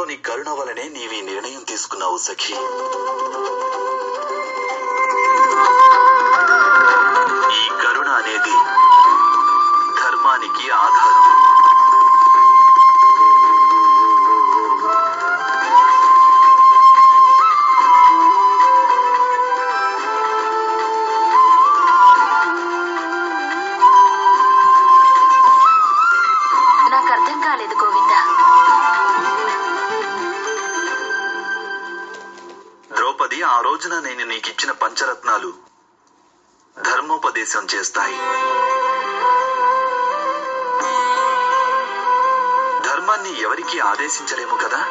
హృదయంలోని కరుణ వలనే నీవీ నిర్ణయం తీసుకున్నావు సఖీ. ఈ కరుణ అనేది ధర్మానికి ఆధారం. నాకు అర్థం కాలేదు గోవిందా. ద్రౌపది, ఆ రోజున నేను నీకిచ్చిన పంచరత్నాలు ధర్మోపదేశం చేస్తాయి. ధర్మాన్ని ఎవరికీ ఆదేశించలేము కదా.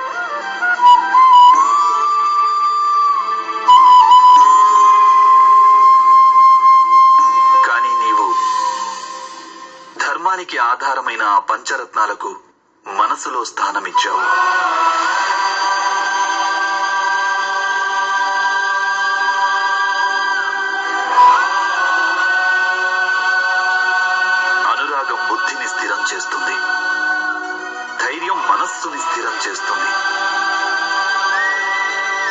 కానీ నీవు ధర్మానికి ఆధారమైన ఆ పంచరత్నాలకు మనసులో స్థానమిచ్చావు. అనురాగం బుద్ధిని స్థిరం చేస్తుంది, ధైర్యం మనస్సుని స్థిరం చేస్తుంది,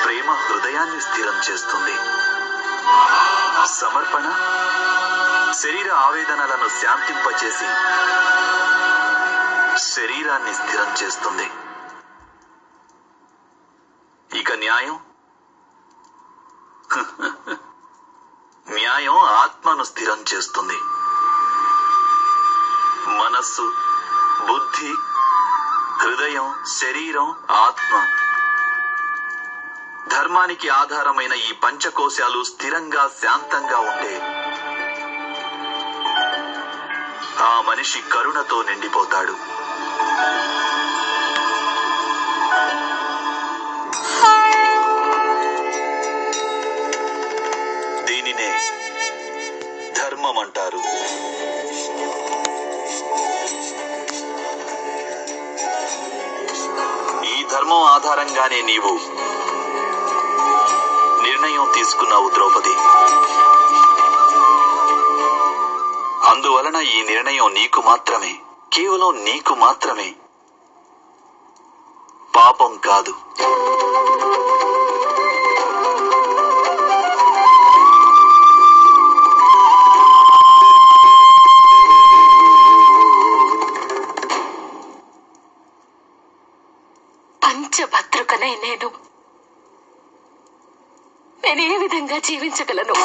ప్రేమ హృదయాన్ని స్థిరం చేస్తుంది, సమర్పణ శరీర ఆవేదనలను శాంతింపచేసి శరీరాన్ని స్థిరం చేస్తుంది. ఇక న్యాయం న్యాయం ఆత్మను స్థిరం చేస్తుంది. మనస్సు, బుద్ధి, హృదయం, శరీరం, ఆత్మ, ధర్మానికి ఆధారమైన ఈ పంచకోశాలు స్థిరంగా శాంతంగా ఉంటే ఆ మనిషి కరుణతో నిండిపోతాడు. దీనినే ధర్మం అంటారు. ఈ ధర్మం ఆధారంగానే నీవు నిర్ణయం తీసుకున్నావు ద్రౌపది. అందువలన ఈ నిర్ణయం నీకు మాత్రమే, కేవలం నీకు మాత్రమే, పాపం కాదు. పంచభద్రుకనై నేను ఏ విధంగా జీవించగలను?